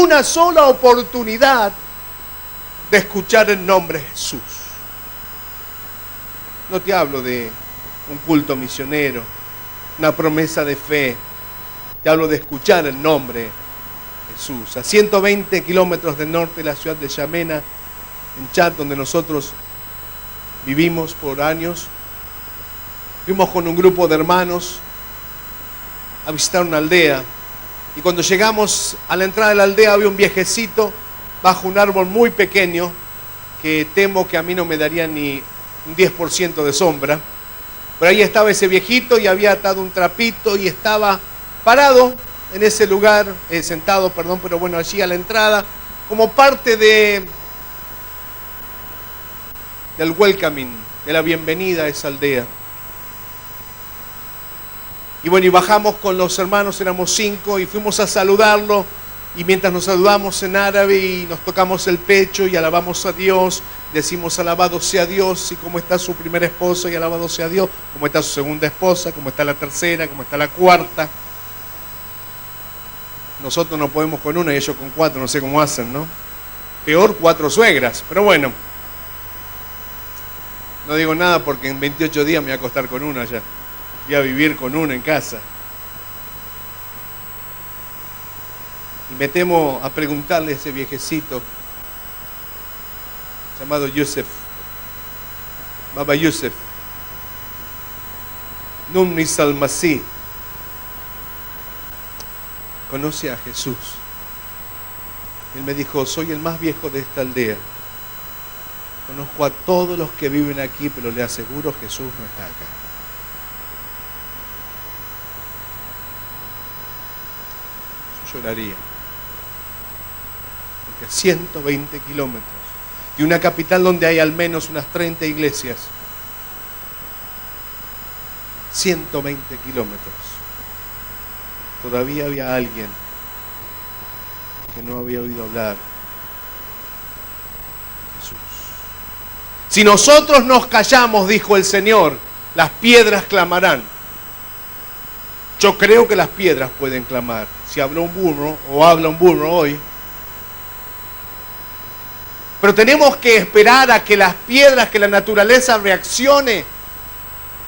una sola oportunidad de escuchar el nombre de Jesús. No te hablo de un culto misionero, una promesa de fe. Te hablo de escuchar el nombre de Jesús. A 120 kilómetros del norte de la ciudad de Yamena, en Chad, donde nosotros vivimos por años, fuimos con un grupo de hermanos a visitar una aldea. Y cuando llegamos a la entrada de la aldea había un viejecito bajo un árbol muy pequeño que temo que a mí no me daría ni un 10% de sombra. Pero ahí estaba ese viejito y había atado un trapito y estaba parado en ese lugar, sentado, pero bueno, allí a la entrada, como parte del welcoming, de la bienvenida a esa aldea. Y bueno, y bajamos con los hermanos, éramos 5, y fuimos a saludarlo. Y mientras nos saludamos en árabe y nos tocamos el pecho y alabamos a Dios, decimos alabado sea Dios, y cómo está su primera esposa, y alabado sea Dios, cómo está su segunda esposa, cómo está la tercera, cómo está la cuarta. Nosotros no podemos con una y ellos con 4, no sé cómo hacen, ¿no? Peor 4 suegras, pero bueno. No digo nada porque en 28 días me voy a acostar con una ya. Voy a vivir con una en casa. Y me temo a preguntarle a ese viejecito llamado Yusef, Baba Yusef, Nun Nisal Masih, ¿conoce a Jesús? Él me dijo, soy el más viejo de esta aldea. Conozco a todos los que viven aquí, pero le aseguro Jesús no está acá. Yo lloraría. Porque a 120 kilómetros de una capital donde hay al menos unas 30 iglesias, 120 kilómetros, todavía había alguien que no había oído hablar de Jesús. Si nosotros nos callamos, dijo el Señor, las piedras clamarán. Yo creo que las piedras pueden clamar. Si habló un burro o habla un burro hoy. Pero tenemos que esperar a que las piedras, que la naturaleza reaccione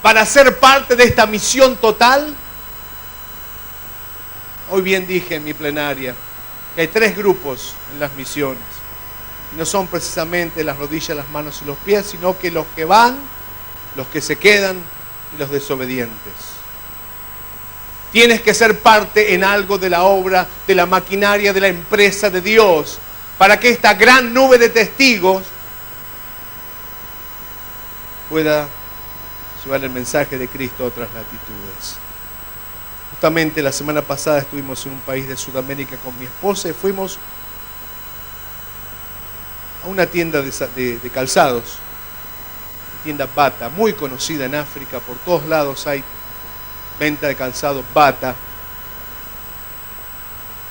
para ser parte de esta misión total. Hoy bien dije en mi plenaria que hay 3 grupos en las misiones. Y no son precisamente las rodillas, las manos y los pies, sino que los que van, los que se quedan y los desobedientes. Tienes que ser parte en algo de la obra, de la maquinaria, de la empresa de Dios, para que esta gran nube de testigos pueda llevar el mensaje de Cristo a otras latitudes. Justamente la semana pasada estuvimos en un país de Sudamérica con mi esposa y fuimos a una tienda de calzados, una tienda Bata, muy conocida en África, por todos lados hay venta de calzado Bata.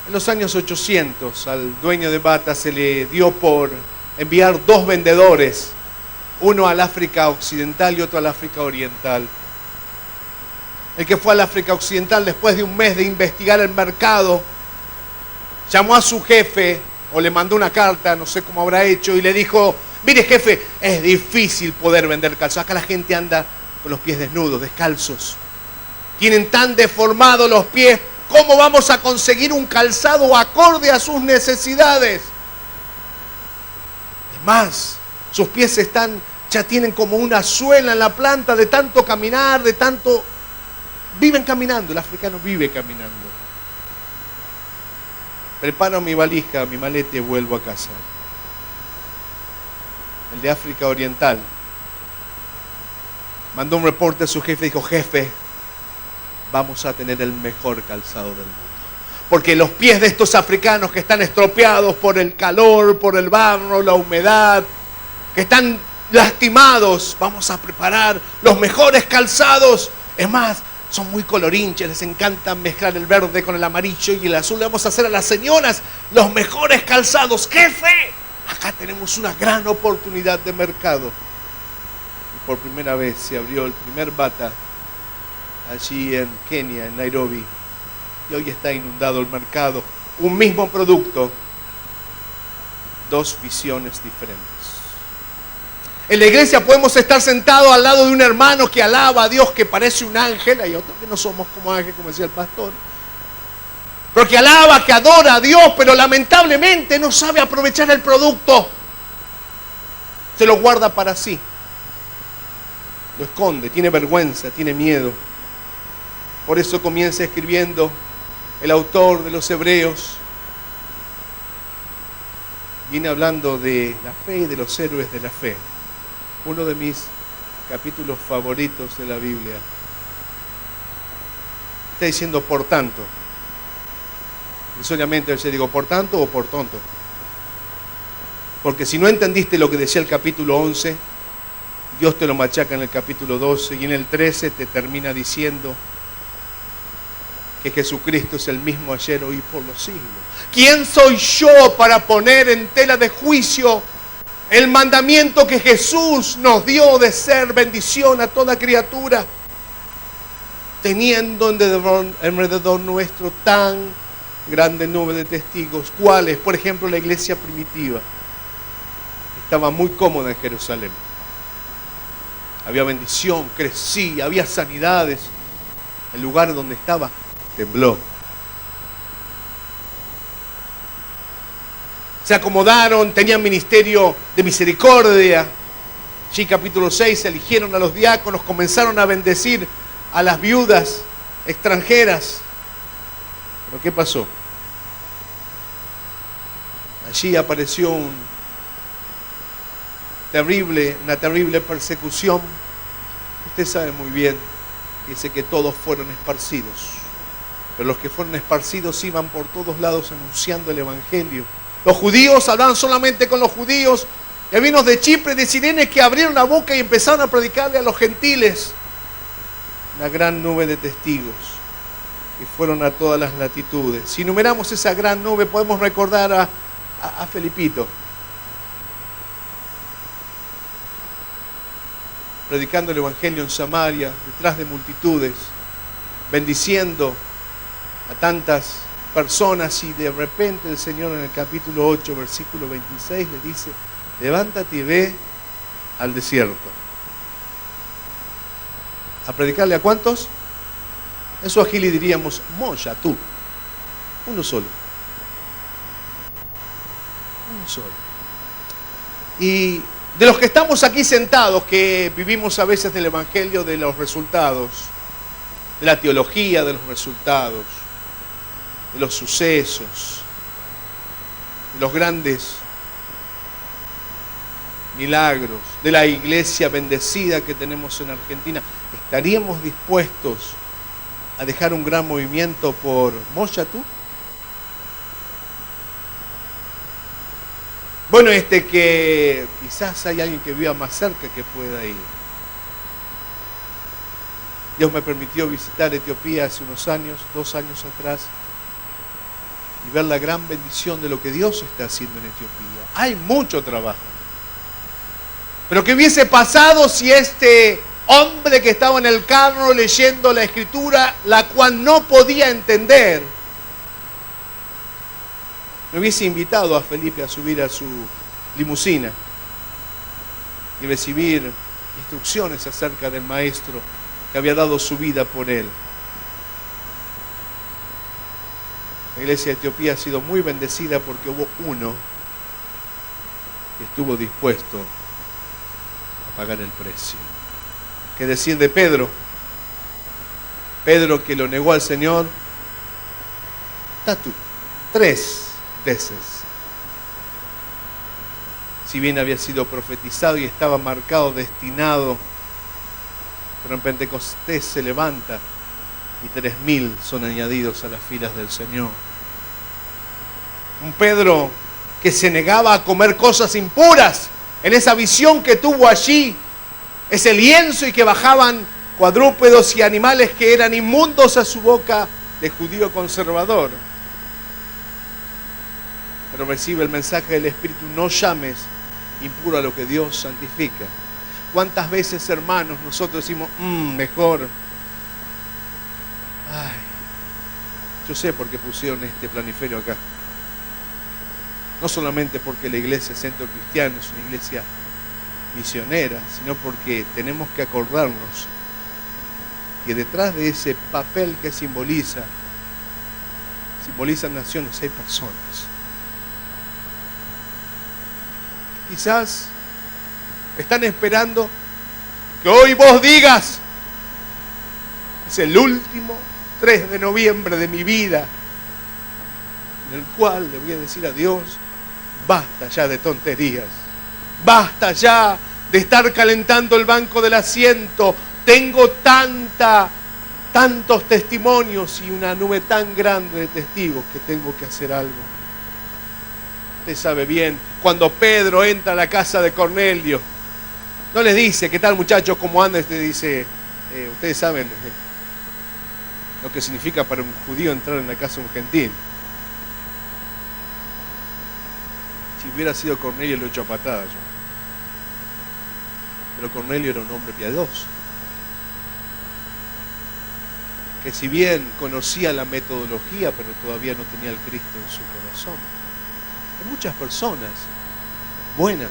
En los años 800 al dueño de Bata se le dio por enviar 2 vendedores, uno al África Occidental y otro al África Oriental. El que fue al África Occidental, después de un mes de investigar el mercado, llamó a su jefe o le mandó una carta, no sé cómo habrá hecho, y le dijo, mire jefe, es difícil poder vender calzado. Acá la gente anda con los pies desnudos, descalzos. Tienen tan deformados los pies, ¿cómo vamos a conseguir un calzado acorde a sus necesidades? Es más, sus pies ya tienen como una suela en la planta de tanto caminar, de tanto... Viven caminando, el africano vive caminando. Preparo mi valija, mi maleta y vuelvo a casa. El de África Oriental mandó un reporte a su jefe y dijo, jefe, vamos a tener el mejor calzado del mundo. Porque los pies de estos africanos que están estropeados por el calor, por el barro, la humedad, que están lastimados, vamos a preparar los mejores calzados. Es más, son muy colorinches, les encanta mezclar el verde con el amarillo y el azul. Le vamos a hacer a las señoras los mejores calzados. ¡Jefe! Acá tenemos una gran oportunidad de mercado. Y por primera vez se abrió el primer Bata allí en Kenia, en Nairobi. Y hoy está inundado el mercado. Un mismo producto dos visiones diferentes. En la iglesia podemos estar sentados al lado de un hermano que alaba a Dios, que parece un ángel. Hay otros que no somos como ángeles, como decía el pastor. Pero que alaba, que adora a Dios, pero lamentablemente no sabe aprovechar el producto. Se lo guarda para sí. Lo esconde, tiene vergüenza, tiene miedo. Por eso comienza escribiendo el autor de los Hebreos. Viene hablando de la fe y de los héroes de la fe. Uno de mis capítulos favoritos de la Biblia. Está diciendo por tanto. Y solamente yo digo por tanto o por tonto. Porque si no entendiste lo que decía el capítulo 11, Dios te lo machaca en el capítulo 12 y en el 13 te termina diciendo que Jesucristo es el mismo ayer, hoy y por los siglos. ¿Quién soy yo para poner en tela de juicio el mandamiento que Jesús nos dio de ser bendición a toda criatura, teniendo alrededor nuestro tan grande nube de testigos? ¿Cuáles? Por ejemplo, la iglesia primitiva estaba muy cómoda en Jerusalén. Había bendición, crecía, había sanidades. El lugar donde estaba tembló. Se acomodaron, tenían ministerio de misericordia. Sí, capítulo 6, se eligieron a los diáconos, comenzaron a bendecir a las viudas extranjeras. ¿Pero qué pasó? Allí apareció una terrible persecución. Usted sabe muy bien, dice que todos fueron esparcidos. Pero los que fueron esparcidos iban por todos lados anunciando el evangelio. Los judíos hablaban solamente con los judíos. Y había unos de Chipre, de Cirene, que abrieron la boca y empezaron a predicarle a los gentiles. Una gran nube de testigos que fueron a todas las latitudes. Si numeramos esa gran nube, podemos recordar a Felipito, predicando el evangelio en Samaria, detrás de multitudes, bendiciendo a tantas personas, y de repente el Señor en el capítulo 8, versículo 26 le dice: levántate y ve al desierto. ¿A predicarle a cuántos? En su ajili diríamos moya, tú. Uno solo. Uno solo. Y de los que estamos aquí sentados, que vivimos a veces del evangelio de los resultados, de la teología de los resultados, de los sucesos, de los grandes milagros, de la iglesia bendecida que tenemos en Argentina, ¿estaríamos dispuestos a dejar un gran movimiento por Moyatú? Bueno, que quizás hay alguien que viva más cerca que pueda ir. Dios me permitió visitar Etiopía hace unos años, 2 años atrás, y ver la gran bendición de lo que Dios está haciendo en Etiopía. Hay mucho trabajo. Pero ¿qué hubiese pasado si este hombre que estaba en el carro leyendo la Escritura, la cual no podía entender, me hubiese invitado a Felipe a subir a su limusina y recibir instrucciones acerca del maestro que había dado su vida por él? La iglesia de Etiopía ha sido muy bendecida porque hubo uno que estuvo dispuesto a pagar el precio. ¿Qué decir de Pedro? Pedro, que lo negó al Señor, tatu, 3 veces. Si bien había sido profetizado y estaba marcado, destinado, pero en Pentecostés se levanta y 3.000 son añadidos a las filas del Señor. Un Pedro que se negaba a comer cosas impuras, en esa visión que tuvo allí, ese lienzo, y que bajaban cuadrúpedos y animales que eran inmundos a su boca, de judío conservador. Pero recibe el mensaje del Espíritu: no llames impuro a lo que Dios santifica. ¿Cuántas veces, hermanos, nosotros decimos, mejor? Ay, yo sé por qué pusieron este planiferio acá. No solamente porque la iglesia Centro Cristiano es una iglesia misionera, sino porque tenemos que acordarnos que detrás de ese papel que simbolizan naciones, hay personas. Quizás están esperando que hoy vos digas: es el último 3 de noviembre de mi vida, en el cual le voy a decir a Dios: basta ya de tonterías, basta ya de estar calentando el banco del asiento, tengo tantos testimonios y una nube tan grande de testigos que tengo que hacer algo. Usted sabe bien, cuando Pedro entra a la casa de Cornelio, no les dice: ¿qué tal, muchachos? ¿Cómo andan? Usted dice, ustedes saben lo que significa para un judío entrar en la casa de un gentil. Si hubiera sido Cornelio, lo he hecho a patadas yo. Pero Cornelio era un hombre piadoso, que si bien conocía la metodología, pero todavía no tenía el Cristo en su corazón. Hay muchas personas buenas,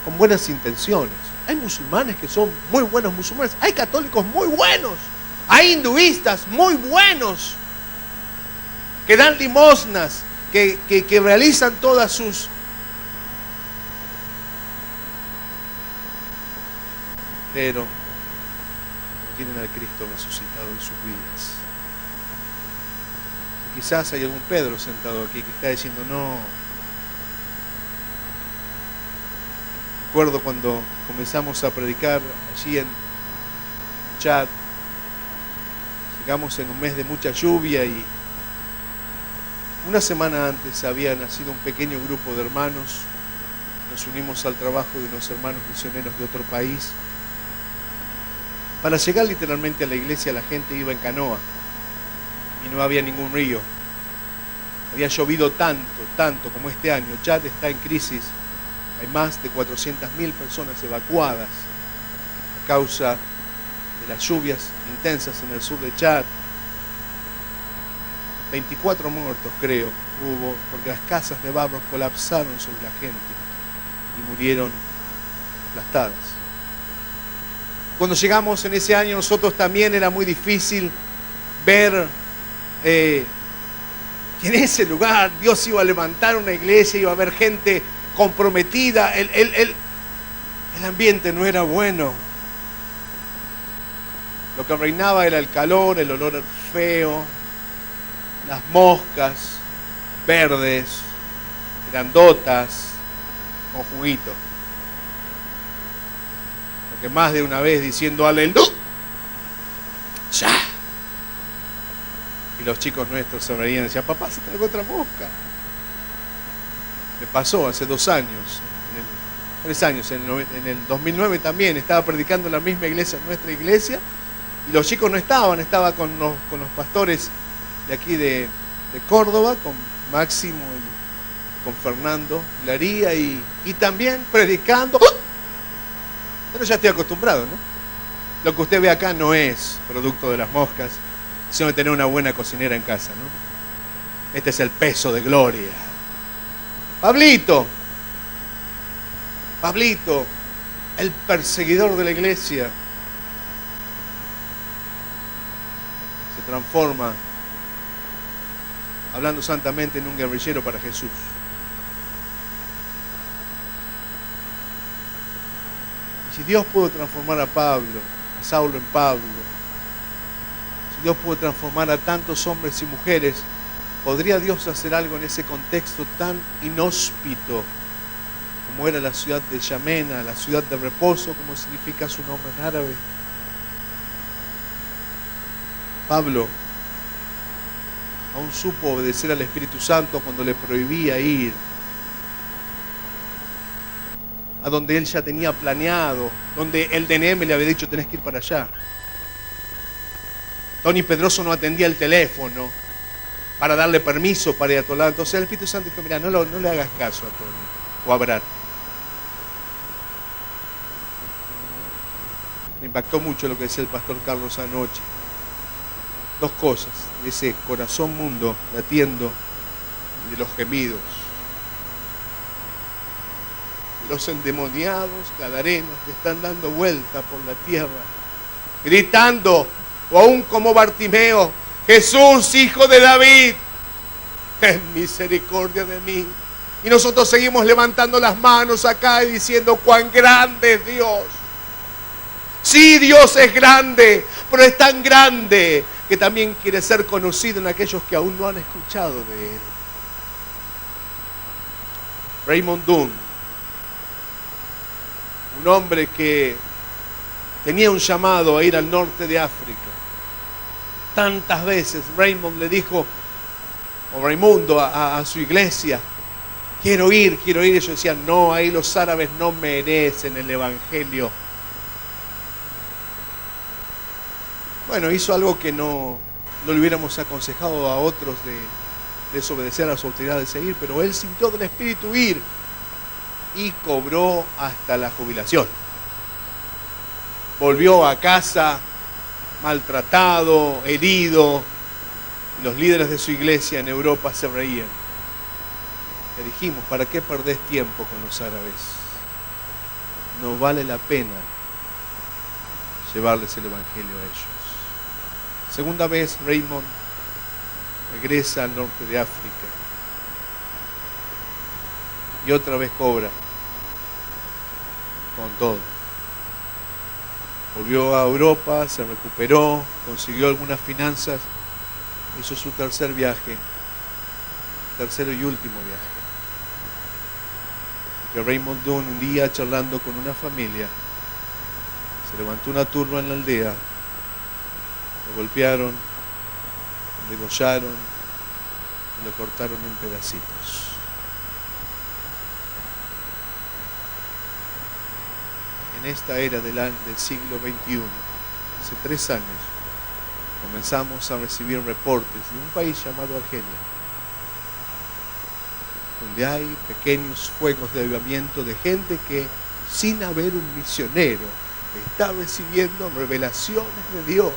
con buenas intenciones. Hay musulmanes que son muy buenos musulmanes, hay católicos muy buenos, hay hinduistas muy buenos, que dan limosnas, que realizan todas sus... pero no tienen al Cristo resucitado en sus vidas. Quizás hay algún Pedro sentado aquí que está diciendo: no. Recuerdo cuando comenzamos a predicar allí en Chad, llegamos en un mes de mucha lluvia y una semana antes había nacido un pequeño grupo de hermanos. Nos unimos al trabajo de unos hermanos misioneros de otro país. Para llegar literalmente a la iglesia, la gente iba en canoa y no había ningún río. Había llovido tanto como este año. Chad está en crisis. Hay más de 400.000 personas evacuadas a causa de las lluvias intensas en el sur de Chad. 24 muertos, creo, hubo, porque las casas de barro colapsaron sobre la gente y murieron aplastadas. Cuando llegamos en ese año, nosotros también era muy difícil ver que en ese lugar Dios iba a levantar una iglesia, iba a haber gente comprometida. El ambiente no era bueno. Lo que reinaba era el calor, el olor feo, las moscas verdes, grandotas, con juguito. Que más de una vez diciendo aleluya, ya. Y los chicos nuestros se reían y decían: papá, se tragó otra mosca. Me pasó hace 2 años, 3 años, en el 2009 también, estaba predicando en la misma iglesia, nuestra iglesia, y los chicos no estaban, estaba con los pastores de aquí de Córdoba, con Máximo y con Fernando Laría, y también predicando. Pero ya estoy acostumbrado, ¿no? Lo que usted ve acá no es producto de las moscas, sino de tener una buena cocinera en casa, ¿no? Este es el peso de gloria. Pablito, el perseguidor de la iglesia, se transforma, hablando santamente, en un guerrillero para Jesús. Si Dios pudo transformar a Pablo, a Saulo en Pablo, si Dios pudo transformar a tantos hombres y mujeres, ¿podría Dios hacer algo en ese contexto tan inhóspito como era la ciudad de Yamena, la ciudad de reposo, como significa su nombre en árabe? Pablo aún supo obedecer al Espíritu Santo cuando le prohibía ir a donde él ya tenía planeado, donde el DNM le había dicho: tenés que ir para allá. Tony Pedroso no atendía el teléfono para darle permiso para ir a Tolada. Entonces el Espíritu Santo dijo: mira, no le hagas caso a Tony o a Brad. Me impactó mucho lo que decía el pastor Carlos anoche. 2 cosas: ese corazón mundo latiendo y de los gemidos. los endemoniados gadarenos que están dando vuelta por la tierra, gritando, o aún como Bartimeo: Jesús, hijo de David, ten misericordia de mí. Y nosotros seguimos levantando las manos acá y diciendo: cuán grande es Dios. Sí, Dios es grande, pero es tan grande que también quiere ser conocido en aquellos que aún no han escuchado de Él. Raymond Dunn, un hombre que tenía un llamado a ir al norte de África. Tantas veces Raymond le dijo, o Raimundo, a su iglesia: quiero ir. Ellos decían: no, ahí los árabes no merecen el evangelio. Bueno, hizo algo que no le hubiéramos aconsejado a otros de desobedecer a las autoridades e ir, pero él sintió del Espíritu ir y cobró hasta la jubilación. Volvió a casa maltratado, herido, y los líderes de su iglesia en Europa se reían. Le dijimos: ¿para qué perdés tiempo con los árabes? No vale la pena llevarles el evangelio a ellos. Segunda vez Raymond regresa al norte de África y otra vez cobra con todo. Volvió a Europa, se recuperó, consiguió algunas finanzas, hizo su tercer viaje, tercero y último viaje. Que Raymond Dunn, un día charlando con una familia, se levantó una turba en la aldea, lo golpearon, lo degollaron y lo cortaron en pedacitos. En esta era del siglo XXI, hace 3 años, comenzamos a recibir reportes de un país llamado Argelia, donde hay pequeños fuegos de avivamiento de gente que, sin haber un misionero, está recibiendo revelaciones de Dios.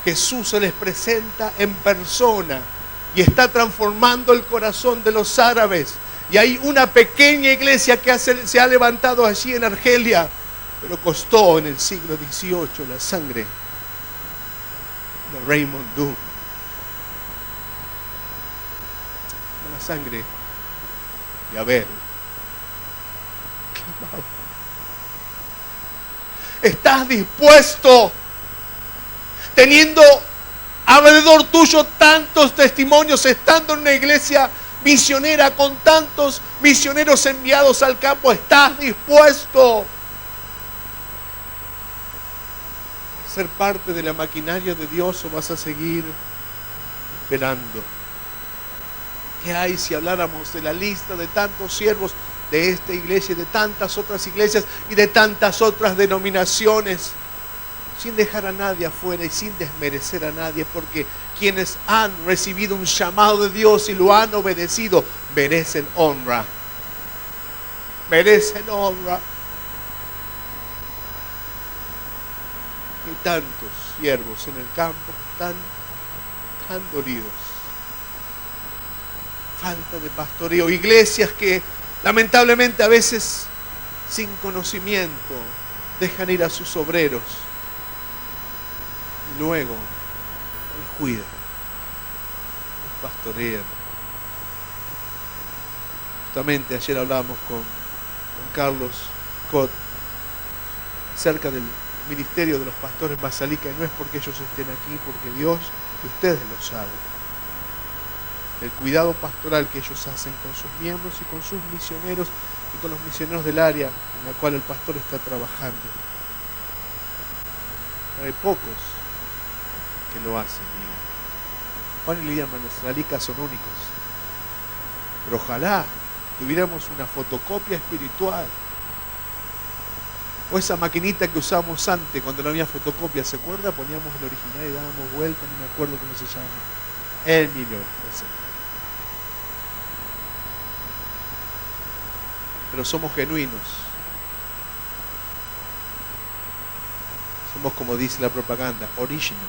Jesús se les presenta en persona y está transformando el corazón de los árabes. Y hay una pequeña iglesia que se ha levantado allí en Argelia, pero costó en el siglo XVIII la sangre de Raymond Dunn, la sangre de Abel. ¿Estás dispuesto, teniendo alrededor tuyo tantos testimonios, estando en una iglesia misionera con tantos misioneros enviados al campo? ¿Estás dispuesto a ser parte de la maquinaria de Dios o vas a seguir esperando? ¿Qué hay si habláramos de la lista de tantos siervos de esta iglesia y de tantas otras iglesias y de tantas otras denominaciones, sin dejar a nadie afuera y sin desmerecer a nadie? Porque quienes han recibido un llamado de Dios y lo han obedecido merecen honra. Merecen honra. Y tantos siervos en el campo están tan dolidos. Falta de pastoreo. Iglesias que lamentablemente a veces sin conocimiento dejan ir a sus obreros y luego los cuidan, los pastorean. Justamente ayer hablábamos con Carlos Cott acerca del ministerio de los pastores Basalica, y no es porque ellos estén aquí, porque Dios y ustedes lo saben. El cuidado pastoral que ellos hacen con sus miembros y con sus misioneros y con los misioneros del área en la cual el pastor está trabajando. Pero hay pocos que lo hacen. Y Juan y Lidia Basalica son únicos. Pero ojalá tuviéramos una fotocopia espiritual. O esa maquinita que usamos antes cuando no había fotocopia, ¿se acuerda? Poníamos el original y dábamos vuelta, no me acuerdo cómo se llama. El millón. Pero somos genuinos. Somos, como dice la propaganda, original.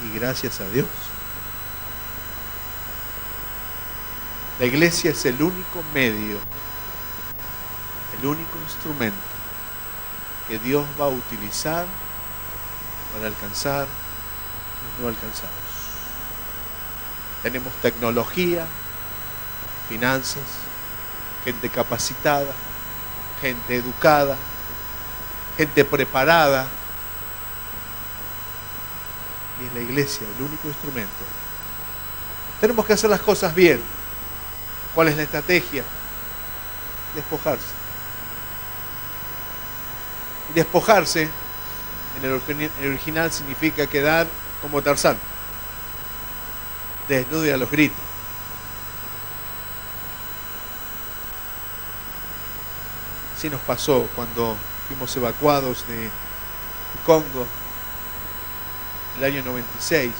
Y gracias a Dios. La iglesia es el único medio el único instrumento que Dios va a utilizar para alcanzar los no alcanzados. Tenemos tecnología, finanzas, gente capacitada, gente educada, gente preparada. Y es la iglesia el único instrumento. Tenemos que hacer las cosas bien. ¿Cuál es la estrategia? Despojarse. Y despojarse, en el original significa quedar como Tarzán, desnudo y a los gritos. Así nos pasó cuando fuimos evacuados de Congo en el año 96.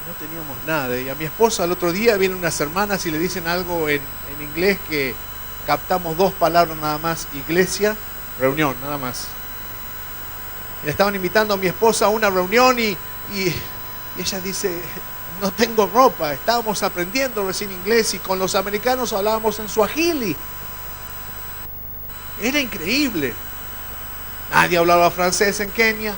No teníamos nada. Y a mi esposa el otro día vienen unas hermanas y le dicen algo en inglés que captamos 2 palabras nada más: iglesia, reunión, nada más. Le estaban invitando a mi esposa a una reunión y ella dice: no tengo ropa. Estábamos aprendiendo recién inglés y con los americanos hablábamos en suajili. Era increíble. Nadie hablaba francés en Kenia.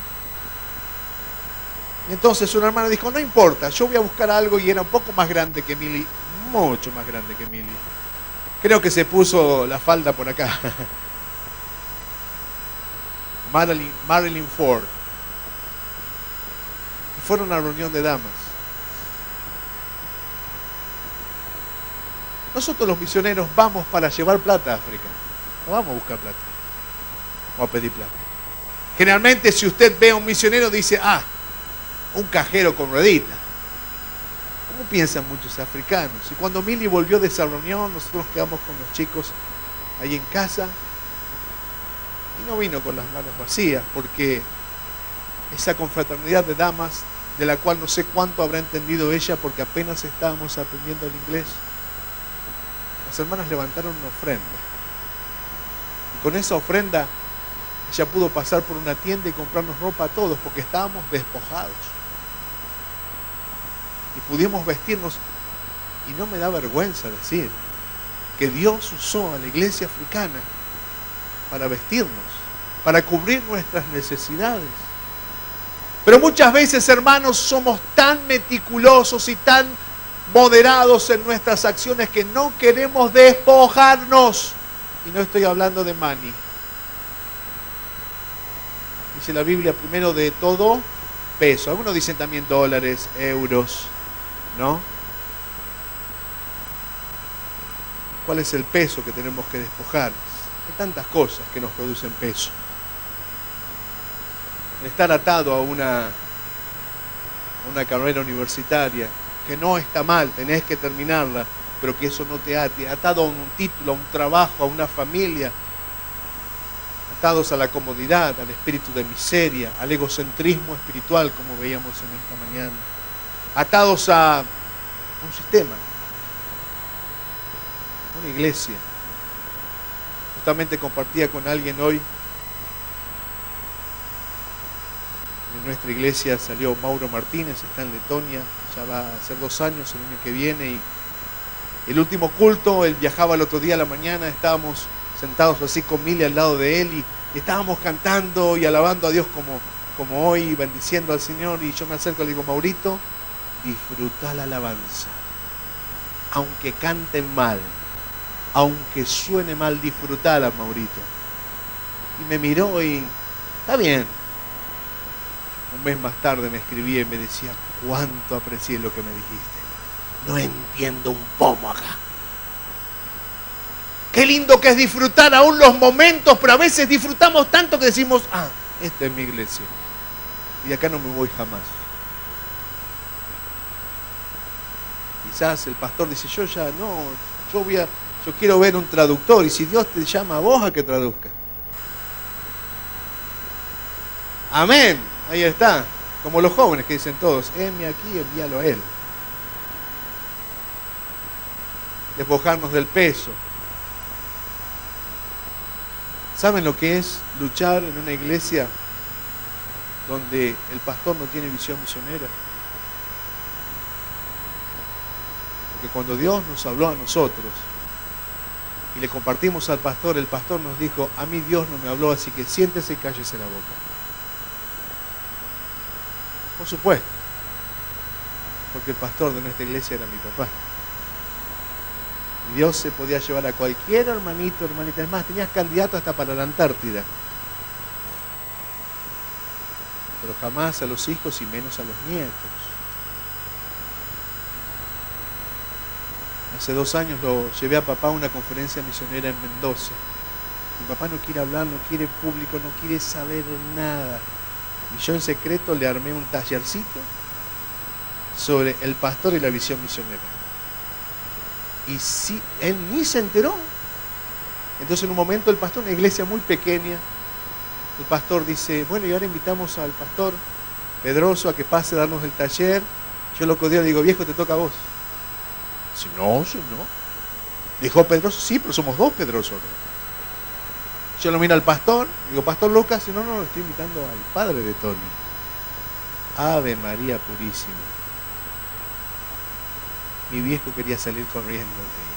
Entonces una hermana dijo: no importa, yo voy a buscar algo, y era un poco más grande que Milly, mucho más grande que Milly. Creo que se puso la falda por acá. Marilyn Ford. Y fueron a una reunión de damas. Nosotros los misioneros vamos para llevar plata a África. No vamos a buscar plata. Vamos a pedir plata. Generalmente si usted ve a un misionero dice: un cajero con ruedita. ¿Cómo piensan muchos africanos? Y cuando Milly volvió de esa reunión, nosotros nos quedamos con los chicos ahí en casa. Y no vino con las manos vacías, porque esa confraternidad de damas, de la cual no sé cuánto habrá entendido ella, porque apenas estábamos aprendiendo el inglés, las hermanas levantaron una ofrenda. Y con esa ofrenda ella pudo pasar por una tienda y comprarnos ropa a todos, porque estábamos despojados. Y pudimos vestirnos. Y no me da vergüenza decir que Dios usó a la iglesia africana para vestirnos, para cubrir nuestras necesidades. Pero muchas veces, hermanos, somos tan meticulosos y tan moderados en nuestras acciones que no queremos despojarnos. Y no estoy hablando de money. Dice la Biblia, primero de todo, peso. Algunos dicen también dólares, euros, ¿no? ¿Cuál es el peso que tenemos que despojar? Hay tantas cosas que nos producen peso. Estar atado a una carrera universitaria, que no está mal, tenés que terminarla, pero que eso no te ate. Atado a un título, a un trabajo, a una familia. Atados a la comodidad, al espíritu de miseria, al egocentrismo espiritual, como veíamos en esta mañana. Atados a un sistema, una iglesia. Justamente compartía con alguien hoy. En nuestra iglesia salió Mauro Martínez, está en Letonia, ya va a ser 2 años el año que viene. Y el último culto, él viajaba el otro día a la mañana, estábamos sentados así con Milly al lado de él y estábamos cantando y alabando a Dios como hoy, bendiciendo al Señor. Y yo me acerco y le digo: Maurito, disfruta la alabanza. Aunque canten mal, aunque suene mal, disfrutala, Maurito. Y me miró y: está bien. Un mes más tarde me escribía y me decía: cuánto aprecié lo que me dijiste. No entiendo un pomo acá. Qué lindo que es disfrutar aún los momentos, pero a veces disfrutamos tanto que decimos: esta es mi iglesia y de acá no me voy jamás. Quizás el pastor dice: yo quiero ver un traductor, y si Dios te llama a vos a que traduzca. Amén, ahí está, como los jóvenes que dicen todos: heme aquí, envíalo a él. Despojarnos del peso. ¿Saben lo que es luchar en una iglesia donde el pastor no tiene visión misionera? Porque cuando Dios nos habló a nosotros y le compartimos al pastor, el pastor nos dijo, a mí Dios no me habló, así que siéntese y cállese la boca. Por supuesto, porque el pastor de nuestra iglesia era mi papá. Y Dios se podía llevar a cualquier hermanito, hermanita. Es más, tenías candidato hasta para la Antártida. Pero jamás a los hijos y menos a los nietos. Hace 2 años lo llevé a papá a una conferencia misionera en Mendoza. Mi papá no quiere hablar, no quiere público, no quiere saber nada. Y yo en secreto le armé un tallercito sobre el pastor y la visión misionera. Y sí, él ni se enteró. Entonces en un momento el pastor, una iglesia muy pequeña, el pastor dice, bueno, y ahora invitamos al pastor Pedroso a que pase a darnos el taller. Yo lo codeo y le digo, viejo, te toca a vos. Dice, no, yo no. Dijo Pedroso, sí, pero somos 2 Pedrosos. Yo lo miro al pastor, digo, Pastor Lucas, y no, estoy invitando al padre de Tony. Ave María Purísima. Mi viejo quería salir corriendo de ahí.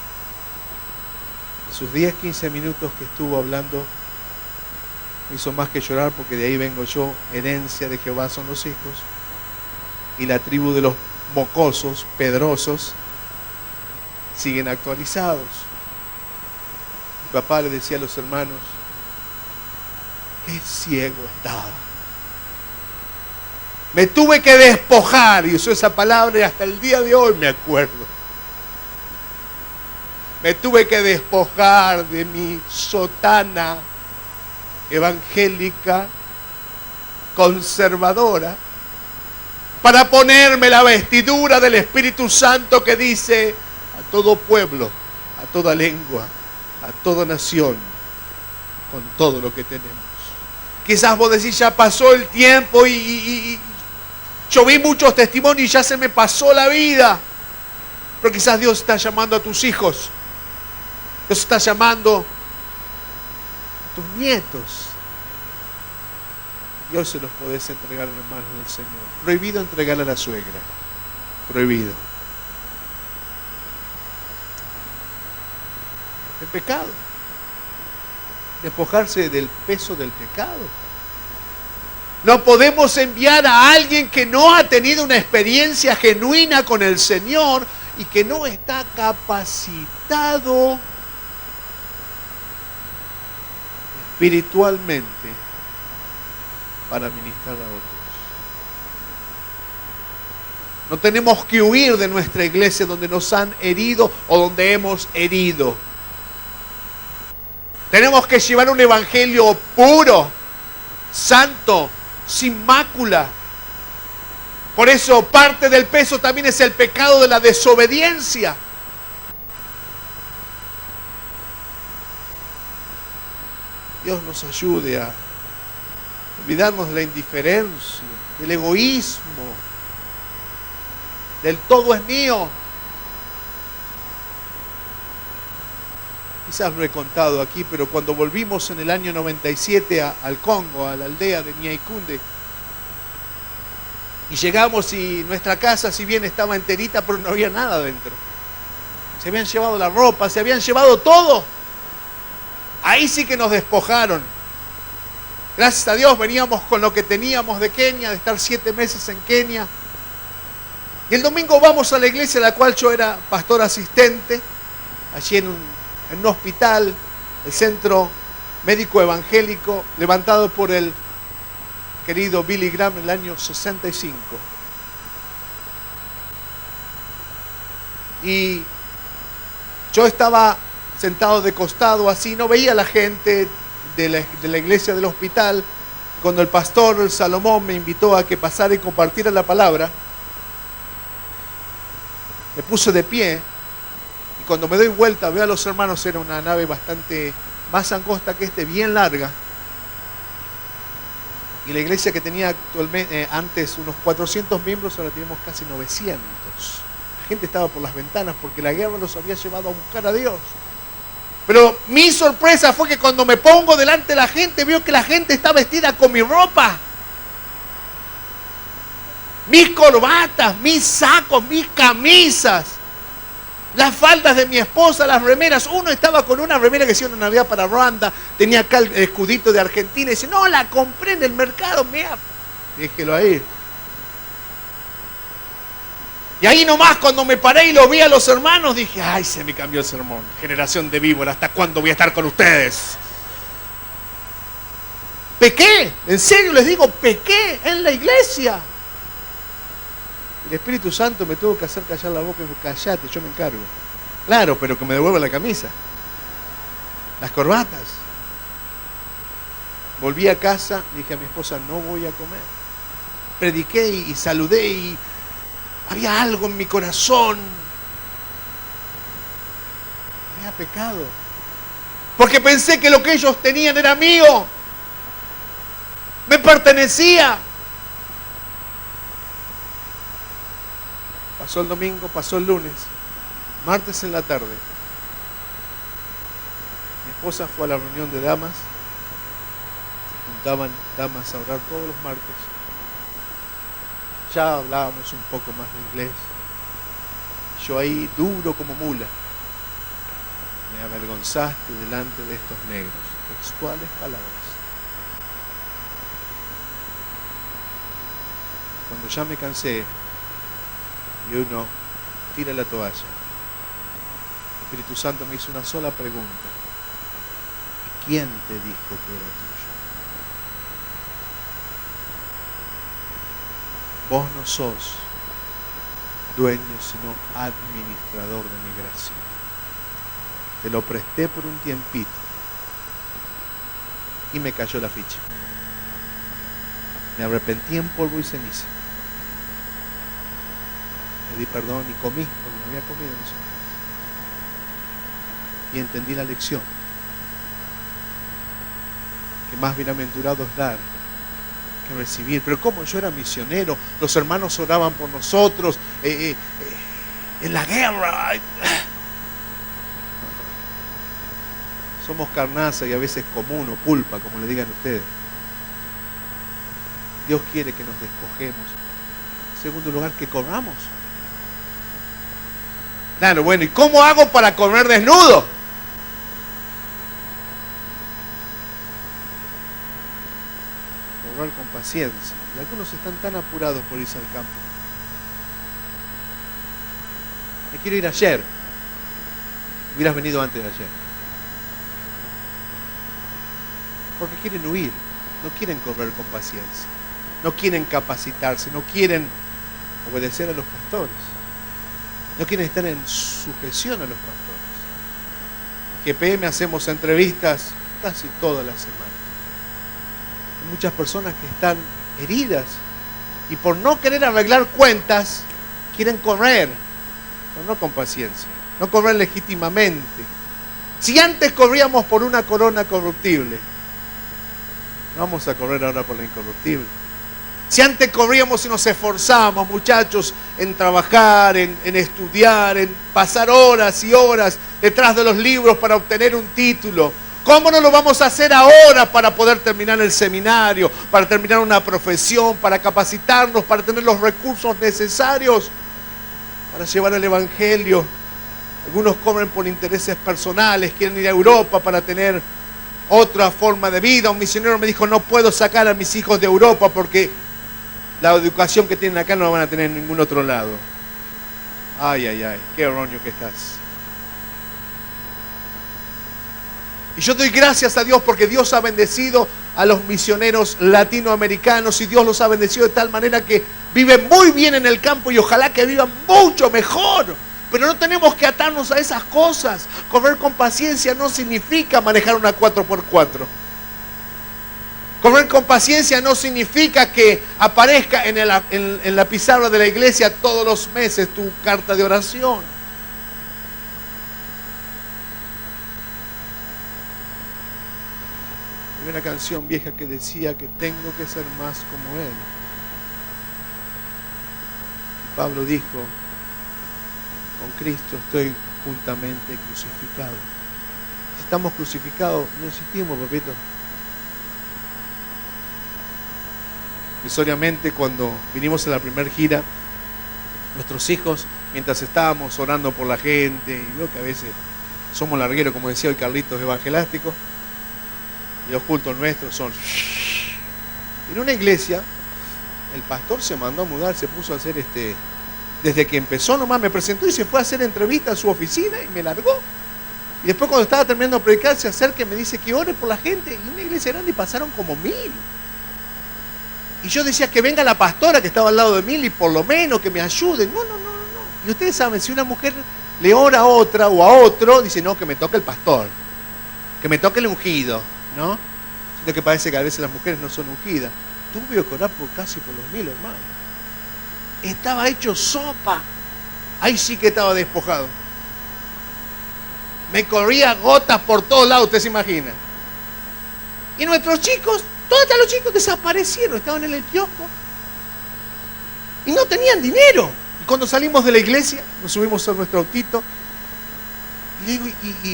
En sus 10, 15 minutos que estuvo hablando, no hizo más que llorar, porque de ahí vengo yo, herencia de Jehová son los hijos, y la tribu de los mocosos, pedrosos, siguen actualizados. Mi papá le decía a los hermanos, qué ciego estaba. Me tuve que despojar, y usó esa palabra y hasta el día de hoy me acuerdo. Me tuve que despojar de mi sotana evangélica conservadora para ponerme la vestidura del Espíritu Santo que dice a todo pueblo, a toda lengua, a toda nación, con todo lo que tenemos. Quizás vos decís, ya pasó el tiempo y yo vi muchos testimonios y ya se me pasó la vida. Pero quizás Dios está llamando a tus hijos. Dios está llamando a tus nietos. Y hoy se los podés entregar en las manos del Señor. Prohibido entregarle a la suegra. Prohibido. El pecado. Despojarse del peso del pecado. No podemos enviar a alguien que no ha tenido una experiencia genuina con el Señor y que no está capacitado espiritualmente para ministrar a otros. No tenemos que huir de nuestra iglesia donde nos han herido o donde hemos herido. Tenemos que llevar un evangelio puro, santo, sin mácula. Por eso parte del peso también es el pecado de la desobediencia. Dios nos ayude a olvidarnos de la indiferencia, del egoísmo, del todo es mío. Quizás lo he contado aquí, pero cuando volvimos en el año 97 al Congo, a la aldea de Nyaikunde, y llegamos y nuestra casa, si bien estaba enterita, pero no había nada dentro. Se habían llevado la ropa, se habían llevado todo. Ahí sí que nos despojaron. Gracias a Dios veníamos con lo que teníamos de Kenia, de estar 7 meses en Kenia. Y el domingo vamos a la iglesia a la cual yo era pastor asistente, allí en un hospital, el Centro Médico Evangélico, levantado por el querido Billy Graham en el año 65. Y yo estaba sentado de costado así, no veía a la gente de la iglesia del hospital. Cuando el pastor Salomón me invitó a que pasara y compartiera la palabra, me puse de pie. Y cuando me doy vuelta, veo a los hermanos, era una nave bastante más angosta que bien larga. Y la iglesia que tenía actualmente, antes unos 400 miembros, ahora tenemos casi 900. La gente estaba por las ventanas porque la guerra los había llevado a buscar a Dios. Pero mi sorpresa fue que cuando me pongo delante de la gente, veo que la gente está vestida con mi ropa. Mis corbatas, mis sacos, mis camisas. Las faldas de mi esposa, las remeras. Uno estaba con una remera que hacía una Navidad para Ruanda, tenía acá el escudito de Argentina, y dice, no, la compré en el mercado, déjelo ahí. Y ahí nomás cuando me paré y lo vi a los hermanos, dije, ay, se me cambió el sermón. Generación de víbora, ¿hasta cuándo voy a estar con ustedes? Pequé, en serio les digo, pequé en la iglesia. El Espíritu Santo me tuvo que hacer callar la boca y dijo, callate, yo me encargo. Claro, pero que me devuelva la camisa, las corbatas. Volví a casa, dije a mi esposa, no voy a comer. Prediqué y saludé y había algo en mi corazón. Había pecado. Porque pensé que lo que ellos tenían era mío. Me pertenecía. Pasó el domingo, pasó el lunes, martes en la tarde. Mi esposa fue a la reunión de damas. Se juntaban damas a orar todos los martes. Ya hablábamos un poco más de inglés. Yo ahí duro como mula. Me avergonzaste delante de estos negros. Textuales palabras. Cuando ya me cansé, y uno tira la toalla. El Espíritu Santo me hizo una sola pregunta. ¿Quién te dijo que era tuyo? Vos no sos dueño, sino administrador de mi gracia. Te lo presté por un tiempito y me cayó la ficha. Me arrepentí en polvo y ceniza. Pedí perdón y comí, porque no había comido en esos días. Y entendí la lección. Que más bienaventurado es dar que recibir. Pero como yo era misionero, los hermanos oraban por nosotros, en la guerra. Somos carnaza y a veces común o pulpa, como le digan ustedes. Dios quiere que nos despojemos. En segundo lugar, que corramos. Claro, bueno, ¿y cómo hago para correr desnudo? Correr con paciencia. Y algunos están tan apurados por irse al campo. Me quiero ir ayer. Hubieras venido antes de ayer. Porque quieren huir. No quieren correr con paciencia. No quieren capacitarse. No quieren obedecer a los pastores. No quieren estar en sujeción a los pastores. En GPM hacemos entrevistas casi todas las semanas. Hay muchas personas que están heridas y por no querer arreglar cuentas, quieren correr, pero no con paciencia, no correr legítimamente. Si antes corríamos por una corona corruptible, no vamos a correr ahora por la incorruptible. Si antes corríamos y nos esforzábamos, muchachos, en trabajar, en estudiar, en pasar horas y horas detrás de los libros para obtener un título, ¿cómo no lo vamos a hacer ahora para poder terminar el seminario, para terminar una profesión, para capacitarnos, para tener los recursos necesarios para llevar el Evangelio? Algunos corren por intereses personales, quieren ir a Europa para tener otra forma de vida. Un misionero me dijo, no puedo sacar a mis hijos de Europa porque la educación que tienen acá no la van a tener en ningún otro lado. Ay, ay, ay, qué erróneo que estás. Y yo doy gracias a Dios porque Dios ha bendecido a los misioneros latinoamericanos y Dios los ha bendecido de tal manera que viven muy bien en el campo y ojalá que vivan mucho mejor. Pero no tenemos que atarnos a esas cosas. Correr con paciencia no significa manejar una 4x4. Correr con paciencia no significa que aparezca en la pizarra de la iglesia todos los meses tu carta de oración. Hay una canción vieja que decía que tengo que ser más como Él. Y Pablo dijo, con Cristo estoy juntamente crucificado. Si estamos crucificados, no existimos, papito. Visoriamente, cuando vinimos a la primera gira, nuestros hijos mientras estábamos orando por la gente, y veo que a veces somos largueros, como decía hoy Carlitos, evangelásticos, y los cultos nuestros son... En una iglesia, el pastor se mandó a mudar, se puso a hacer desde que empezó nomás, me presentó y se fue a hacer entrevista a su oficina y me largó. Y después cuando estaba terminando de predicar, se acerca y me dice que ore por la gente, y una iglesia grande y pasaron como 1000. Y yo decía que venga la pastora que estaba al lado de mí y por lo menos que me ayude. No. Y ustedes saben, si una mujer le ora a otra o a otro, dice, no, que me toque el pastor, que me toque el ungido, ¿no? Siento que parece que a veces las mujeres no son ungidas. Tuve que orar casi por los 1000, hermano. Estaba hecho sopa. Ahí sí que estaba despojado. Me corría gotas por todos lados, usted se imagina. Y nuestros chicos, todos los chicos desaparecieron, estaban en el kiosco. Y no tenían dinero. Y cuando salimos de la iglesia, nos subimos a nuestro autito. Y digo,